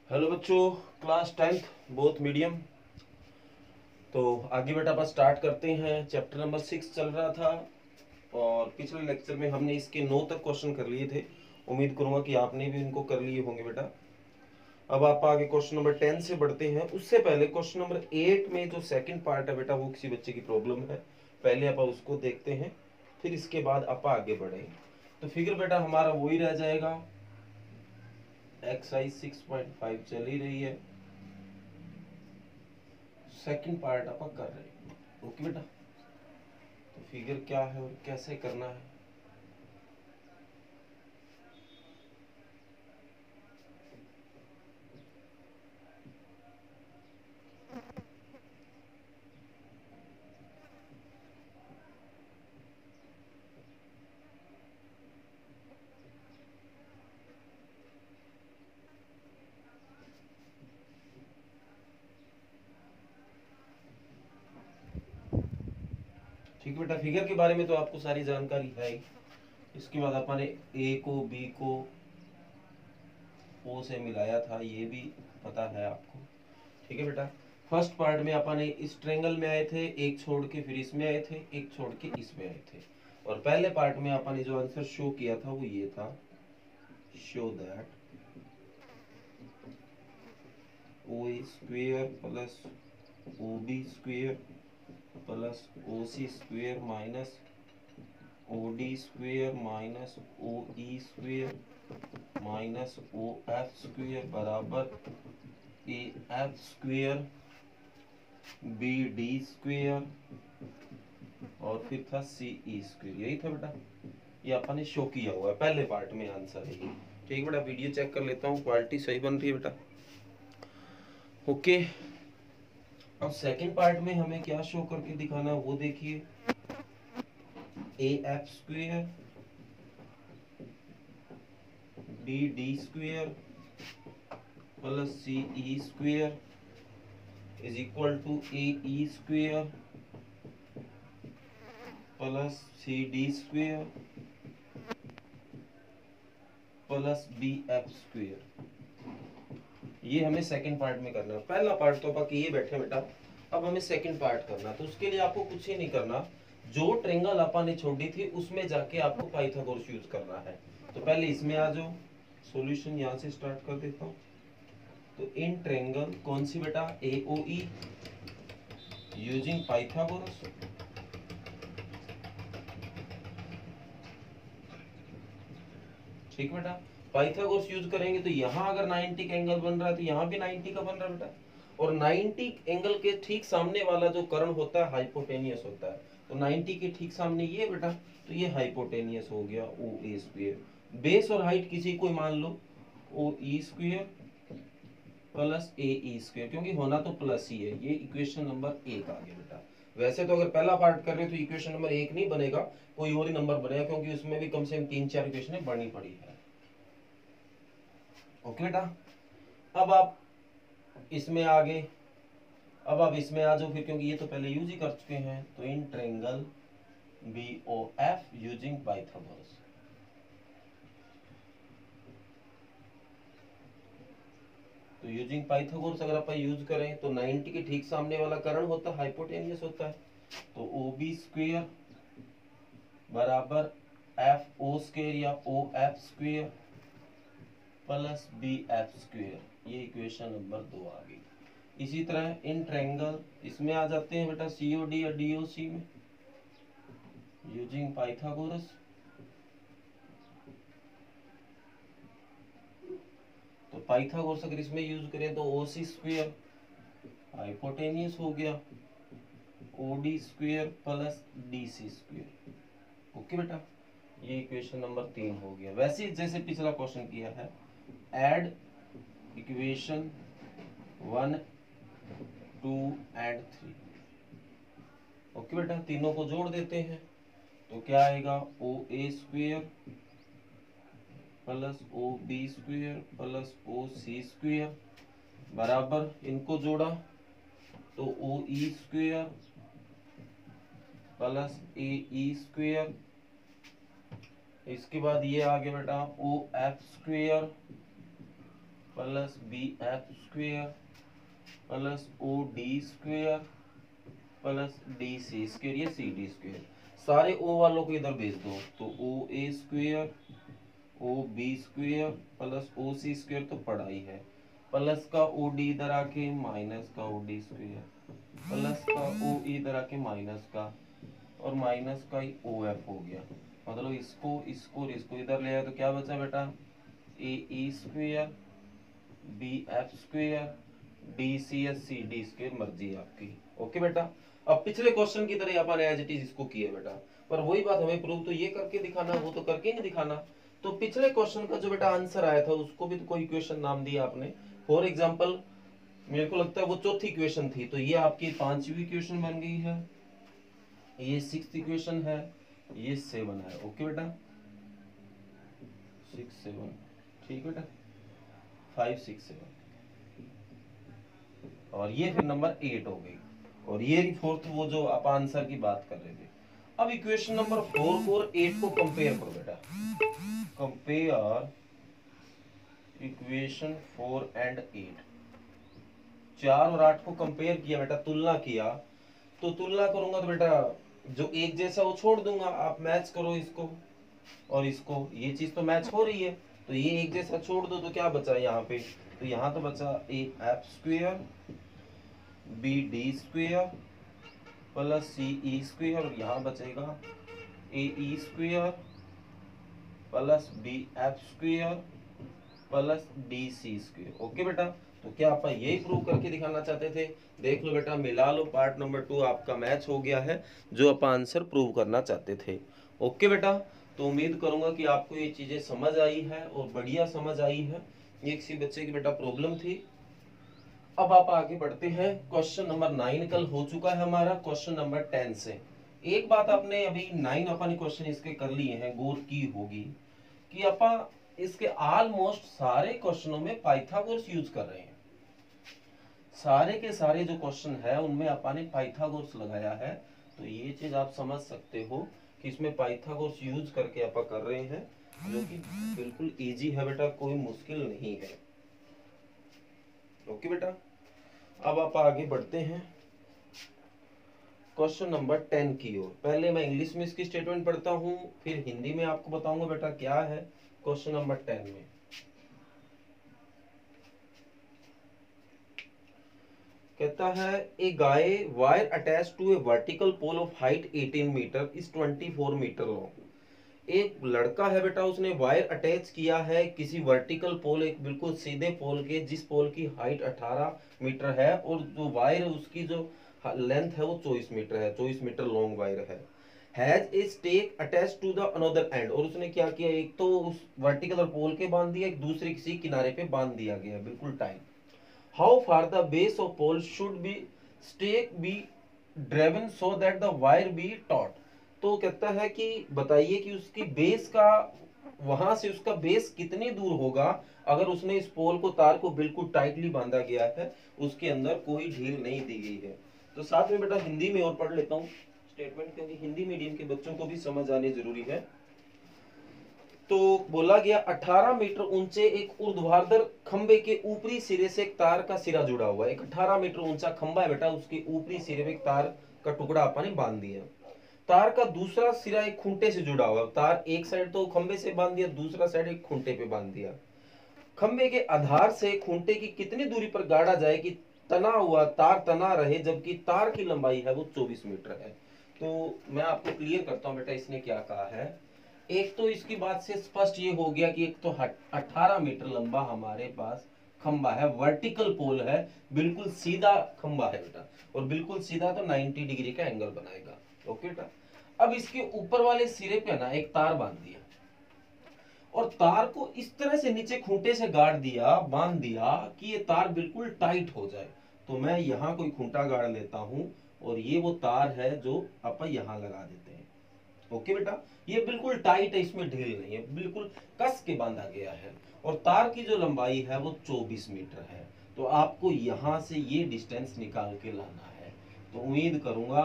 Hello बच्चों, class 10th both medium. तो आगे बेटा बस स्टार्ट करते हैं। चैप्टर नंबर 6 चल रहा था और पिछले लेक्चर में हमने इसके 9 तक क्वेश्चन कर लिए थे। उम्मीद करूंगा कि आपने भी इनको कर लिए होंगे बेटा। अब आप आगे क्वेश्चन नंबर 10 से बढ़ते हैं। उससे पहले क्वेश्चन नंबर 8 में जो सेकंड पार्ट है बेटा, वो किसी बच्चे की प्रॉब्लम है। पहले आप उसको देखते हैं, फिर इसके बाद आप आगे बढ़ेंगे। तो फिगर बेटा हमारा वही रह जाएगा। एक्सरसाइज 6.5 चल ही रही है, सेकंड पार्ट आप कर रहे हैं। ओके बेटा, तो फिगर क्या है और कैसे करना है। ठीक है बेटा, फिगर के बारे में तो आपको सारी जानकारी है ही। इसके बाद अपन ने ए को बी को ओ से मिलाया था, ये भी पता है आपको। ठीक है बेटा, फर्स्ट पार्ट में अपन ने इस ट्रेंगल में आए थे, एक छोड़ के फिर इसमें आए थे, एक छोड़ के इसमें आए थे। और पहले पार्ट में अपन ने जो आंसर शो किया था वो ये था, show that O square plus O B square plus O C square minus O D square minus O E square minus O F square बराबर A F square B D square और फिर था सी E square. यही था बेटा, ये अपन ने show किया हुआ है पहले पार्ट में आंसर है ये। ठीक बेटा, वीडियो चेक कर लेता हूँ, क्वालिटी सही बन रही है बेटा। ओके, अब सेकंड पार्ट में हमें क्या शो करके दिखाना वो देखिए। A F square B D square plus C E square is equal to A E square plus C D square plus B F square. ये हमें सेकंड पार्ट में करना है। पहला पार्ट तो बाकी ये बैठे बेटा, अब हमें सेकंड पार्ट करना। तो उसके लिए आपको कुछ ही नहीं करना, जो ट्रेंगल अपन ने छोड़ी थी उसमें जाके आपको पाइथागोरस यूज करना है। तो पहले इसमें आ जाओ, सॉल्यूशन यहाँ से स्टार्ट कर देता हूँ। तो इन ट्रेंगल कौन सी बेटा, ए ओ ई यूजिंग पाइथागोरस। ठीक बेटा, पाइथागोरस यूज करेंगे तो यहाँ अगर 90 का एंगल बन रहा है तो यहाँ भी 90 का बन रहा है बेटा। और 90 एंगल के ठीक सामने वाला जो कर्ण होता है हाइपोटेनियस होता है। तो 90 के ठीक सामने ये बेटा, तो ये हाइपोटेनियस हो गया ओ ए स्क्वायर। बेस और हाइट किसी को मान लो, ओ E square plus A E square, क्योंकि होना तो प्लस ही है। ये इक्वेशन नंबर 1 आ गया बेटा। वैसे तो अगर पहला पार्ट कर रहे हो तो इक्वेशन नंबर 1 नहीं बनेगा, कोई और ही नंबर बनेगा, क्योंकि उसमें भी कम से कम 3-4 इक्वेशन बढ़नी पड़ी है। ओके बेटा, अब आप इसमें आगे, अब आप इसमें आ जाओ फिर, क्योंकि ये तो पहले यूज ही कर चुके हैं। तो in triangle B O F using Pythagoras. तो यूजिंग पाइथागोरस अगर आप यूज करें तो 90 के ठीक सामने वाला कर्ण होता है हाइपोटेनियस होता है। तो ओ बी स्क्वेयर बराबर एफ ओ स्क्वेयर या O F square plus B F square. ये इक्वेशन नंबर 2 आ गई। इसी तरह इन ट्रायंगल इसमें आ जाते हैं बेटा, सी ओ डी या डी ओ सी में यूजिंग पाइथागोरस। तो पाइथागोरस अगर इसमें यूज करें तो ओ सी स्क्वेयर हाइपोटेनियस हो गया, O D square plus D C square. Okay बेटा, ये इक्वेशन नंबर 3 हो गया। वैसे ही जैसे पिछला क्वेश्चन किया है, एड इक्वेशन 1 2 एंड 3। ओके बेटा, तीनों को जोड़ देते हैं तो क्या आएगा, O A square plus O B square plus O C square बराबर, इनको जोड़ा तो O E square plus A E square. इसके बाद ये आ गया बेटा O F square plus B F square plus O D square plus D C square, ये सी डी स्क्वेयर। सारे ओ वालों को इधर भेज दो, तो O A square O B square plus O C square तो पढ़ा ही है, प्लस का ओ डी इधर आके माइनस का ओ डी स्क्वेयर प्लस का ओ इधर आके माइनस का और माइनस का ही ओ एफ हो गया। मतलब इसको इसको और इसको इधर ले आए तो क्या बचा बेटा, A E square B F square D C S C D square, मर्जी है आपकी। ओके बेटा, अब पिछले क्वेश्चन की तरह अपन एज इट इज इसको किए बेटा, पर वही बात हमें प्रूव तो ये करके दिखाना, वो तो करके नहीं दिखाना। तो पिछले क्वेश्चन का जो बेटा आंसर आया था उसको भी तो कोई इक्वेशन नाम दिया आपने। फॉर एग्जांपल मेरे को लगता है वो चौथी इक्वेशन थी, तो ये आपकी पांचवी इक्वेशन बन गई है, ये सिक्स्थ इक्वेशन है, ये 7 है। ओके बेटा 6 7, ठीक बेटा 5 6 7, और ये फिर नंबर 8 हो गई, और ये फोर्थ वो जो आप आंसर की बात कर रहे थे। अब इक्वेशन नंबर 4 को और 8 को कंपेयर करो बेटा, कंपेयर इक्वेशन 4 एंड 8। 4 और 8 को कंपेयर किया बेटा, तुलना किया, तो तुलना करूंगा तो बेटा जो एक जैसा वो छोड़ दूंगा, आप मैच करो इसको और इसको, ये चीज तो मैच हो रही है, तो ये एक जैसा छोड़ दो तो क्या बचा यहाँ पे, तो यहाँ तो बचा A F square B D square plus C E square, और यहाँ बचेगा A E square plus B F square plus D C square. Okay बेटा, तो क्या आप यही प्रूव करके दिखाना चाहते थे? देख लो बेटा, मिला लो, पार्ट नंबर 2 आपका मैच हो गया है जो आप आंसर प्रूव करना चाहते थे। ओके बेटा, तो उम्मीद करूंगा कि आपको ये चीजें समझ आई है और बढ़िया समझ आई है। ये किसी बच्चे की बेटा प्रॉब्लम थी। अब आप आगे बढ़ते हैं, क्वेश्चन नंबर 9 कल हो चुका है हमारा क्वेश्चन नंबर 10 से। एक बात आपने अभी 9 अपन क्वेश्चन इसके कर लिए हैं, गौर की होगी कि अपन इसके ऑलमोस्ट सारे क्वेश्चनों में पाइथागोरस यूज कर रहे हैं। सारे के सारे जो क्वेश्चन है उनमें अपन ने पाइथागोरस लगाया है, तो ये चीज आप समझ सकते हो कि इसमें पाइथागोरस यूज करके अपन कर रहे हैं, जो कि बिल्कुल इजी है बेटा, कोई मुश्किल नहीं है। ओके बेटा, अब आप आगे बढ़ते हैं क्वेश्चन नंबर 10 की ओर। पहले मैं इंग्लिश में इसकी स्टेटमेंट पढ़ता हूं, फिर हिंदी में आपको बताऊंगा बेटा क्या है क्वेश्चन नंबर 10 में। कहता है a guy wire attach to a vertical pole of height 18 metre is 24 metre long. एक लड़का है बेटा, उसने वायर अटैच किया है किसी वर्टिकल पोल, एक बिल्कुल सीधे पोल के, जिस पोल की हाइट 18 मीटर है और जो वायर है उसकी जो लेंथ है वो 24 मीटर है, 24 मीटर लॉन्ग वायर है। Has a stake attach to the another end, और उसने क्या किया, एक तो उस वर्टिकल पोल के बांध दिया, एक दूसरे किसी किनारे पे बांध दिया गया बिल्कुल tight. How far the base of pole should be stake be drawn so that the wire be taut. तो कहता है कि बताइए कि उसकी बेस का, वहां से उसका बेस कितनी दूर होगा अगर उसने इस पोल को, तार को बिल्कुल टाइटली बांधा गया है, उसके अंदर कोई ढील नहीं दी गई है। तो साथ में बेटा हिंदी में और पढ़ लेता हूँ स्टेटमेंट, क्योंकि हिंदी मीडियम के बच्चों को भी समझ आनी जरूरी है। तो बोला गया 18 मीटर ऊंचे एक ऊर्ध्वाधर खंबे के ऊपरी सिरे से एक तार का सिरा जुड़ा हुआ है। एक 18 मीटर ऊंचा खंबा है बेटा, उसके ऊपरी सिरे में एक तार का टुकड़ा आपने बांध दिया। तार का दूसरा सिरा एक खूंटे से जुड़ा हुआ है, तार एक साइड तो खंबे से बांध दिया, दूसरा साइड एक खूंटे पे बांध दिया। खंबे के आधार से खूंटे की कितनी दूरी पर गाड़ा जाए कि तना हुआ तार तना रहे, जबकि तार की लंबाई है वो 24 मीटर है। तो मैं आपको क्लियर करता हूं बेटा इसने क्या कहा है। एक तो इसकी बात से स्पष्ट ये हो गया कि एक तो 18 मीटर लंबा हमारे पास खंबा है, वर्टिकल पोल है, बिल्कुल सीधा खंबा है बेटा, और बिल्कुल सीधा तो 90 डिग्री का एंगल बनाएगा। ओके बेटा, अब इसके ऊपर वाले सिरे पे ना एक तार बांध दिया और तार को इस तरह से नीचे खूंटे से गाड़ दिया, बांध दिया कि ये तार बिल्कुल टाइट हो जाए। तो मैं यहाँ कोई खूंटा गाड़ लेता हूँ और ये वो तार है जो अपन यहाँ लगा देते हैं। ओके बेटा, ये बिल्कुल टाइट है, इसमें ढील नहीं है, बिल्कुल कस के बांधा गया है, और तार की जो लंबाई है वो 24 मीटर है। तो आपको यहाँ से ये डिस्टेंस निकाल के लाना है। तो उम्मीद करूंगा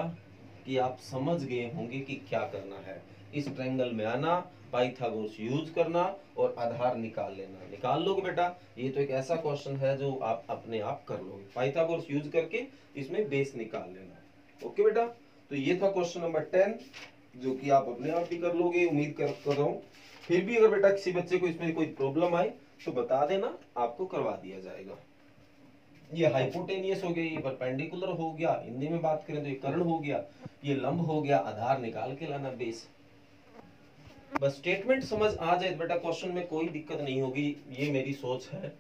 कि आप समझ गए होंगे कि क्या करना है। इस ट्रायंगल में आना, पाइथागोरस यूज करना और आधार निकाल लेना। निकाल लोगे बेटा, ये तो एक ऐसा क्वेश्चन है जो आप अपने आप कर लोगे, पाइथागोरस यूज करके इसमें बेस निकाल लेना। ओके बेटा, तो ये था क्वेश्चन नंबर 10 जो कि आप अपने आप भी कर लोगे, उम्मीद कर रहा हूँ। फिर भी अगर बेटा किसी बच्चे को इसमें कोई प्रॉब्लम आए तो बता देना, आपको करवा दिया जाएगा। ये हाइपोटेनियस हो गया, ये परपेंडिकुलर हो गया, हिंदी में बात करें तो ये कर्ण हो गया, ये लंब हो गया, आधार निकाल के लाना बेस। बस स्टेटमेंट समझ आ जाए बेटा क्वेश्चन में कोई दिक्कत नहीं होगी, ये मेरी सोच है।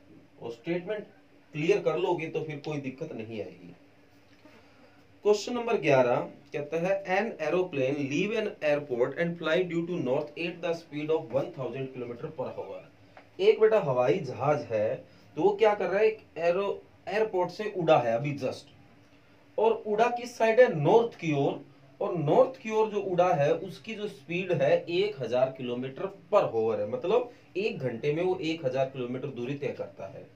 और स्टेटमेंट क्लियर कर लोगे तो फिर कोई दिक्कत नहीं आएगी। क्वेश्चन नंबर 11 कहता है an aeroplane leave an airport and fly due to north at the speed of 1000 kilometre per hour. एक बेटा हवाई जहाज है, तो वो क्या कर रहा है, एक एयरपोर्ट से उड़ा है अभी जस्ट, और उड़ा किस साइड है, नॉर्थ की ओर। और नॉर्थ की ओर जो उड़ा है उसकी जो स्पीड है 1000 किलोमीटर पर आवर है, मतलब 1 घंटे में वो 1000 किलोमीटर दूरी तय करता है।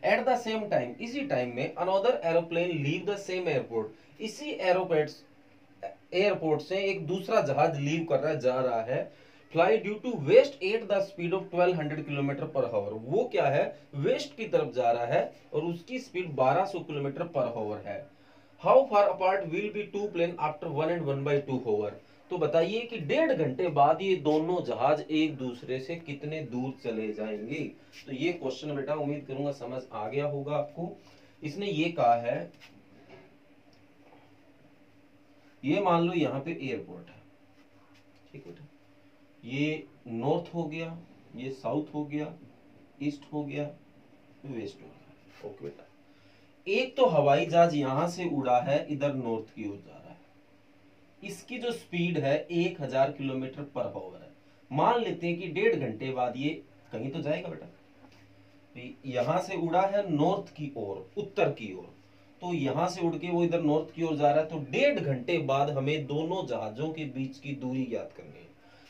एट द सेम टाइम, इसी टाइम में another aeroplane leave the same airport, इसी एयरपोर्ट से एक दूसरा जहाज लीव कर रहा है, जा रहा है, fly due to west at the speed of 1200 kilometre per hour. वो क्या है, वेस्ट की तरफ जा रहा है और उसकी स्पीड 1200 किलोमीटर पर आवर है। How far apart will be two plane after 1 and 1/2 hour. तो बताइए कि 1.5 घंटे बाद ये दोनों जहाज एक दूसरे से कितने दूर चले जाएंगे। तो ये क्वेश्चन बेटा उम्मीद करूंगा समझ आ गया होगा आपको। इसने ये कहा है, ये मान लो यहाँ पे एयरपोर्ट है, ठीक बेटा, ये नॉर्थ हो गया, ये साउथ हो गया, ईस्ट हो गया, वेस्ट हो गया। ओके बेटा, एक तो हवाई जहाज यहां से उड़ा है, इधर नॉर्थ की ओर जा रहा है, इसकी जो स्पीड है 1000 किलोमीटर पर आवर है। मान लेते हैं कि 1.5 घंटे बाद ये कहीं तो जाएगा बेटा, यहां से उड़ा है नॉर्थ की ओर, उत्तर की ओर, तो यहां से उड़ के वो इधर नॉर्थ की ओर जा रहा है, तो 1.5 घंटे बाद हमें दोनों जहाजों के बीच की दूरी ज्ञात करनी है।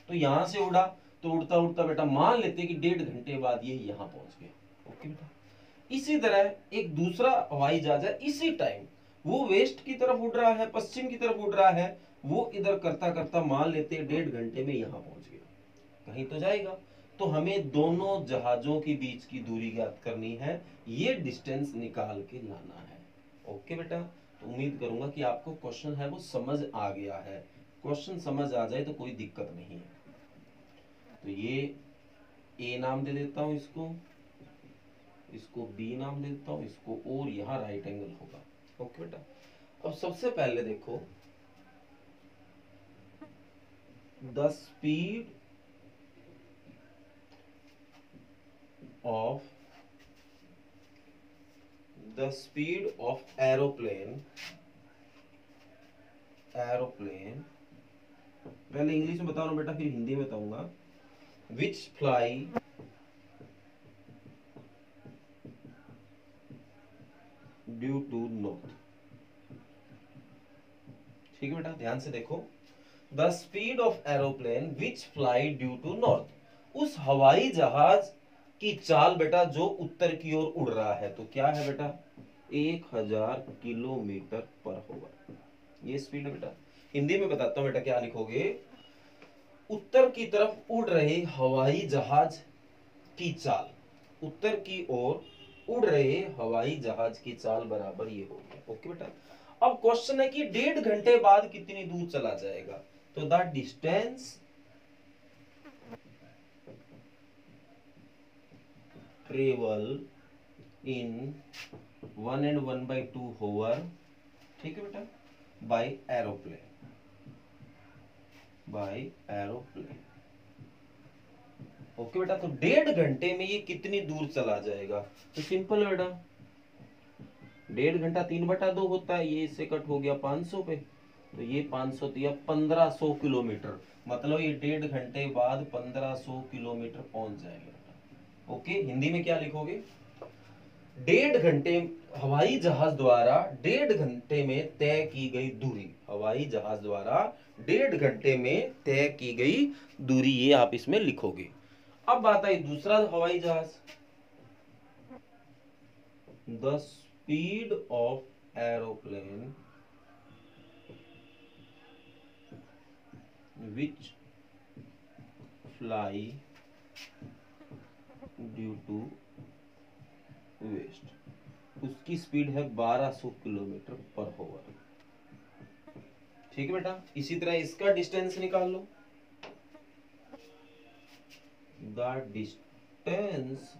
तो यहां से उड़ा, तो उड़ता उड़ता बेटा मान लेते हैं कि 1.5 घंटे बाद ये यहां पहुंच गया। ओके बेटा, इसी तरह एक दूसरा हवाई जहाज है, इसी टाइम वो वेस्ट की तरफ उड़ रहा है, पश्चिम की तरफ उड़ रहा है, वो इधर करता करता मान लेते हैं 1.5 घंटे में यहां पहुंच गया, कहीं तो जाएगा। तो हमें दोनों जहाजों के बीच की दूरी ज्ञात करनी है, ये डिस्टेंस निकाल के लाना है। ओके बेटा, तो उम्मीद करूंगा कि आपको क्वेश्चन है वो समझ आ गया है। क्वेश्चन समझ आ जाए तो कोई दिक्कत नहीं है। तो ये ए नाम दे देता हूं इसको, इसको बी नाम दे देता हूं, इसको, और यहां राइट एंगल होगा। ओके बेटा, अब सबसे पहले देखो, द स्पीड ऑफ एरोप्लेन, पहले इंग्लिश में बता रहा हूं बेटा, फिर हिंदी में बताऊंगा, which fly due to north. ठीक है बेटा, ध्यान से देखो, the speed of aeroplane which fly due to north, उस हवाई जहाज की चाल बेटा जो उत्तर की ओर उड़ रहा है, तो क्या है बेटा, 1000 किलोमीटर पर आवर, ये स्पीड है बेटा। हिंदी में बताता हूं बेटा, क्या लिखोगे, उत्तर की तरफ उड़ रहे हवाई जहाज की चाल, उत्तर की ओर उड़ रहे हवाई जहाज की चाल बराबर ये हो गया। ओके बेटा, अब क्वेश्चन है कि 1.5 घंटे बाद कितनी दूर चला जाएगा, तो the distance travel in 1 and 1/2 hour, ठीक है बेटा, बाय एरोप्लेन, ओके बेटा। तो 1.5 घंटे में ये कितनी दूर चला जाएगा, तो सिंपल है बेटा, 1.5 घंटा 3/2 होता है, ये इससे कट हो गया 500 पे, तो ये 500 दिया 1500 किलोमीटर, मतलब ये 1.5 घंटे बाद 1500 किलोमीटर पहुंच जाएगा बेटा। ओके, हिंदी में क्या लिखोगे, 1.5 घंटे हवाई जहाज द्वारा 1.5 घंटे में तय की गई दूरी, हवाई जहाज द्वारा 1.5 घंटे में तय की गई दूरी, ये आप इसमें लिखोगे। अब बात आई दूसरा हवाई जहाज, the speed of aeroplane which fly due to west, उसकी स्पीड है 1200 किलोमीटर पर आवर। ठीक है बेटा, इसी तरह इसका डिस्टेंस निकाल लो। The distance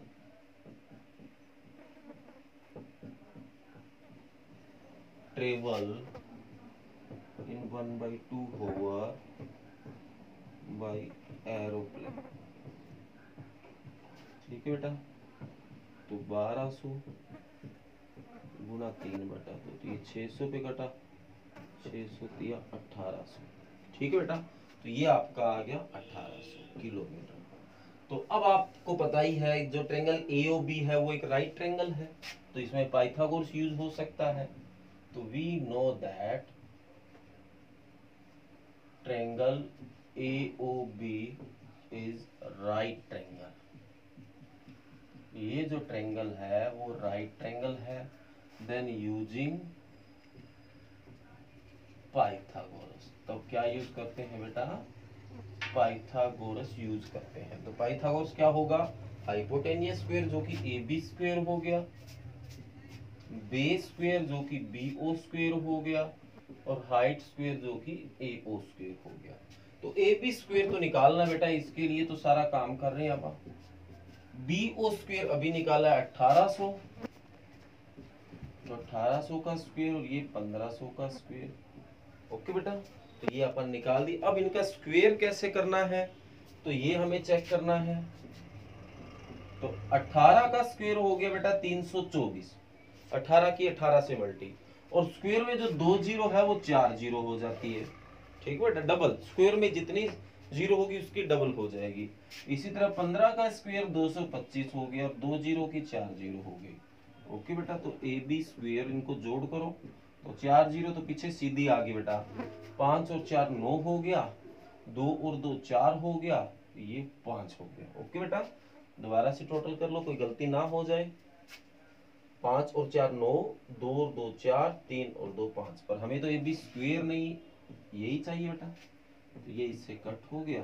travel in 1/2 hour by aeroplane. ठीक है बेटा, तो 1200 गुना 3/2, तो ये 600 पे कटा, 600 दिया 1800। ठीक है बेटा, तो ये आपका आ गया 1800 किलोमीटर। तो अब आपको पता ही है जो ट्रायंगल AOB है वो एक राइट ट्रायंगल है, तो इसमें पाइथागोरस यूज हो सकता है। तो we know that triangle AOB is right triangle. ये जो ट्रायंगल है वो राइट ट्रायंगल है। देन यूजिंग पाइथागोरस, तो क्या यूज करते हैं बेटा, पाइथागोरस यूज करते हैं। तो पाइथागोरस क्या होगा, हाइपोटेनियस स्क्वायर जो कि AB स्क्वायर हो गया, बेस स्क्वायर जो कि BO स्क्वायर हो गया, और हाइट स्क्वायर जो कि AO स्क्वायर हो गया। तो AB स्क्वायर तो निकालना बेटा, इसके लिए तो सारा काम कर रहे हैं आप। BO स्क्वायर अभी निकाला है 1800, तो 1800 का स्क्वायर और ये 1500 का स्क्वायर। ओके बेटा, तो ये अपन निकाल दी। अब इनका स्क्वायर कैसे करना है, तो ये हमें चेक करना है। तो 18 का स्क्वायर हो गया बेटा 324, 18 की 18 से मल्टी, और स्क्वायर में जो 2 जीरो है वो 4 जीरो हो जाती है। ठीक है बेटा, डबल स्क्वायर में जितनी जीरो होगी उसकी डबल हो जाएगी। इसी तरह 15 का स्क्वायर 225 हो गया, और 2 जीरो की 4 जीरो हो गई। ओके बेटा, तो AB स्क्वायर इनको जोड़ करो, तो 4 जीरो तो पीछे सीधी आ गई बेटा, 5 और 4 9 हो गया, 2 और 2 4 हो गया, ये 5 हो गया। ओके बेटा, दोबारा से टोटल कर लो, कोई गलती ना हो जाए। 5 और 4 9, 2 और 2 4, 3 और 2 5, पर हमें तो AB स्क्वायर नहीं, यही चाहिए बेटा, तो ये इससे कट हो गया।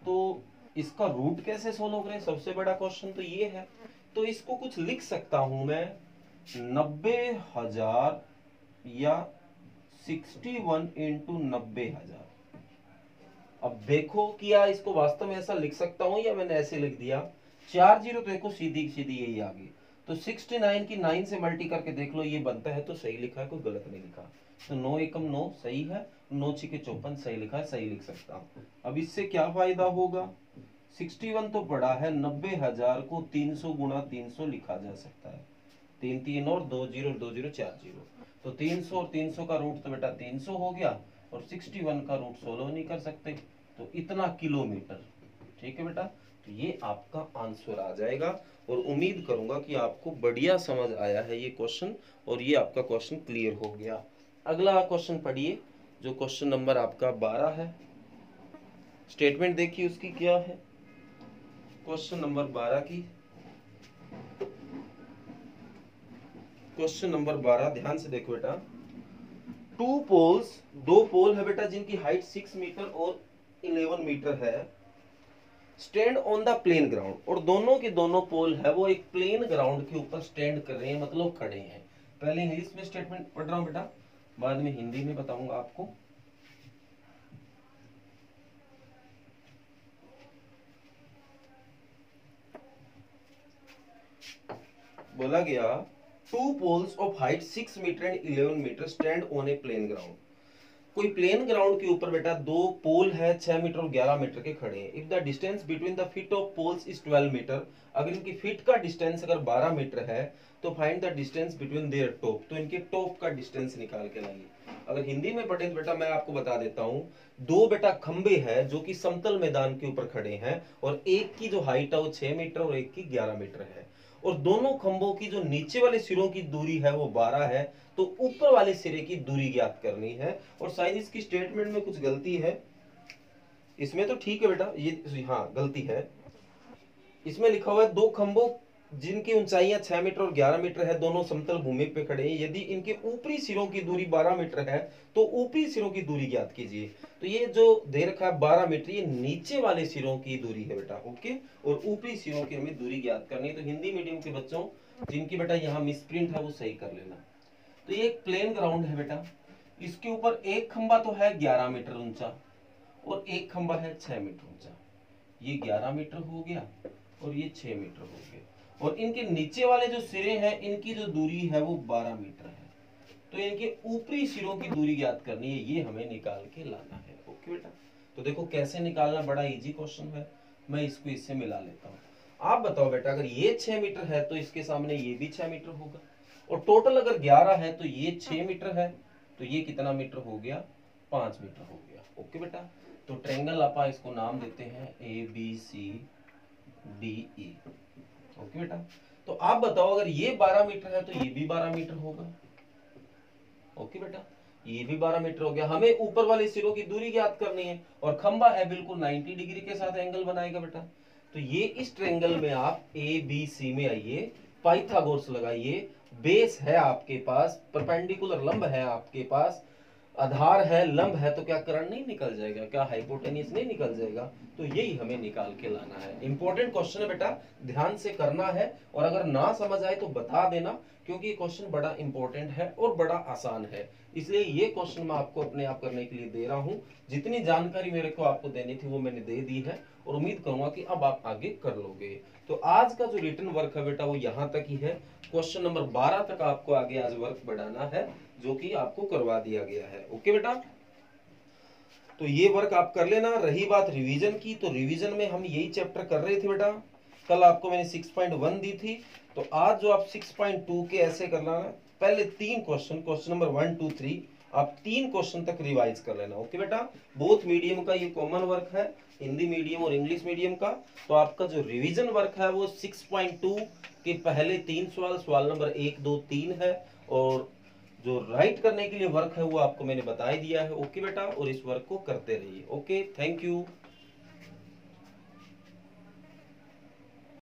तो इसका रूट कैसे सोल्व करें, सबसे बड़ा क्वेश्चन तो ये है। तो इसको कुछ लिख सकता हूं मैं, 90,000 या 61 इंटू 90,000। अब देखो कि या इसको वास्तव में ऐसा लिख सकता हूं या मैंने ऐसे लिख दिया। 4 जीरो तो देखो सीधी सीधी यही आ गई, तो 69 की 9 से मल्टी करके देख लो, ये बनता है तो सही लिखा है, कोई गलत नहीं लिखा। तो 9 एकम 9 सही है, 9 छिके 54 सही लिखा है, सही लिख सकता हूं। अब इससे क्या फायदा होगा, 61 तो पड़ा है, 90,000 को 300 गुणा 300 लिखा जा सकता है, 3 3 और 2 जीरो 2 जीरो 4 जीरो, तो 300 और 300 का रूट तो बेटा 300 हो गया, और 61 का रूट 16 नहीं कर सकते, तो इतना किलोमीटर। ठीक है बेटा, तो ये आपका आंसर आ जाएगा, और उम्मीद करूंगा कि आपको बढ़िया समझ आया है ये क्वेश्चन, और ये आपका क्वेश्चन क्लियर हो गया। अगला क्वेश्चन पढ़िए, जो क्वेश्चन नंबर आपका 12 है। स्टेटमेंट देखिए उसकी क्या है, क्वेश्चन नंबर 12 की। क्वेश्चन नंबर 12 ध्यान से देखो बेटा। 2 पोल्स, 2 पोल है बेटा जिनकी हाइट 6 मीटर और 11 मीटर है, stand on the plane ground, और दोनों के दोनों पोल है वो एक प्लेन ग्राउंड के ऊपर स्टैंड कर रहे हैं, मतलब खड़े हैं। पहले इंग्लिश में स्टेटमेंट पढ़ रहा हूं बेटा, बाद में हिंदी में बताऊंगा आपको। बोला गया 2 poles of height 6 metre and 11 metre stand on a plane ground. कोई प्लेन ग्राउंड के ऊपर बेटा 2 पोल है 6 मीटर और 11 मीटर के खड़े हैं। If the distance between the feet of poles is 12 metre, अगर इनकी फीट का डिस्टेंस अगर 12 मीटर है, तो find the distance between their top, तो इनके टॉप का डिस्टेंस निकाल के लाइए। अगर हिंदी में पढ़े तो बेटा मैं आपको बता देता हूँ, 2 बेटा खंबे हैं जो कि समतल मैदान के ऊपर खड़े हैं, और एक की जो हाइट है वो 6 मीटर और एक की 11 मीटर है, और दोनों खंभों की जो नीचे वाले सिरों की दूरी है वो 12 है, तो ऊपर वाले सिरे की दूरी ज्ञात करनी है। और शायद इसकी स्टेटमेंट में कुछ गलती है, इसमें तो ठीक है बेटा, ये हाँ गलती है, इसमें लिखा हुआ है 2 खंभों जिनकी ऊंचाइयां 6 मीटर और 11 मीटर है, दोनों समतल भूमि पे खड़े हैं, यदि इनके ऊपरी सिरों की दूरी 12 मीटर है तो ऊपरी सिरों की दूरी ज्ञात कीजिए। तो ये जो दे रखा है 12 मीटर, ये नीचे वाले सिरों की दूरी है बेटा, ओके, और ऊपरी सिरों की हमें दूरी ज्ञात करनी है। तो हिंदी मीडियम के बच्चों जिनकी बेटा यहाँ मिसप्रिंट है वो सही कर लेना। तो ये एक प्लेन ग्राउंड है बेटा, इसके ऊपर एक खंबा तो है 11 मीटर ऊंचा और एक खंबा है 6 मीटर ऊंचा। ये 11 मीटर हो गया और ये 6 मीटर हो गया, और इनके नीचे वाले जो सिरे हैं इनकी जो दूरी है वो 12 मीटर है। तो इनके ऊपरी सिरों की दूरी ज्ञात करनी है, ये हमें निकाल के लाना है। ओके बेटा, तो देखो कैसे निकालना, बड़ा इजी क्वेश्चन है, मैं इसको इससे मिला लेता हूँ। आप बताओ बेटा, अगर ये 6 मीटर है तो इसके सामने ये भी 6 मीटर होगा, और टोटल अगर 11 है तो ये 6 मीटर है, तो ये कितना मीटर हो गया, 5 मीटर हो गया। ओके बेटा, तो ट्रायंगल आप इसको नाम देते हैं ABCDE। ओके बेटा, तो आप बताओ अगर ये 12 मीटर है तो ये भी 12 मीटर होगा। ओके बेटा, ये भी 12 मीटर हो गया। हमें ऊपर वाले सिरों की दूरी ज्ञात करनी है, और खंबा है बिल्कुल 90 डिग्री के साथ एंगल बनाएगा बेटा। तो ये इस ट्रायंगल में आप ABC में आइए, पाइथागोरस लगाइए, बेस है आपके पास, परपेंडिकुलर लंब है आपके पास, आधार है, लंब है, तो क्या कर्ण नहीं निकल जाएगा, क्या हाइपोटेन्यूस नहीं निकल जाएगा। तो यही हमें निकाल के लाना है। इंपॉर्टेंट क्वेश्चन है बेटा, ध्यान से करना है, और अगर ना समझ आए तो बता देना, क्योंकि ये क्वेश्चन बड़ा इंपॉर्टेंट है और बड़ा आसान है, इसलिए ये क्वेश्चन मैं आपको अपने आप करने के लिए दे रहा हूँ। जितनी जानकारी मेरे को आपको देनी थी वो मैंने दे दी है, और उम्मीद करूंगा कि अब आप आगे कर लोगे। तो आज का जो रिटन वर्क है बेटा वो यहाँ तक ही है। क्वेश्चन नंबर 12 तक आपको आगे आज वर्क बढ़ाना है, जो कि आपको करवा दिया गया है। ओके बेटा, तो ये वर्क आप कर लेना। रही बात रिवीजन की, तो रिवीजन में हम यही चैप्टर कर रहे थे बेटा। कल आपको मैंने 6.1 दी थी, तो आज जो आप 6.2 के ऐसे करना है, पहले 3 क्वेश्चन नंबर 1 2 3 आप 3 क्वेश्चन तक रिवाइज कर लेना। ओके बेटा, बोथ मीडियम का ये कॉमन वर्क है, हिंदी मीडियम और इंग्लिश मीडियम का। तो आपका जो रिवीजन वर्क है वो 6.2 के पहले 3 सवाल नंबर 1 2 3 है, और जो राइट करने के लिए वर्क है वो आपको मैंने बता ही दिया है। ओके बेटा, और इस वर्क को करते रहिए। Okay, thank you.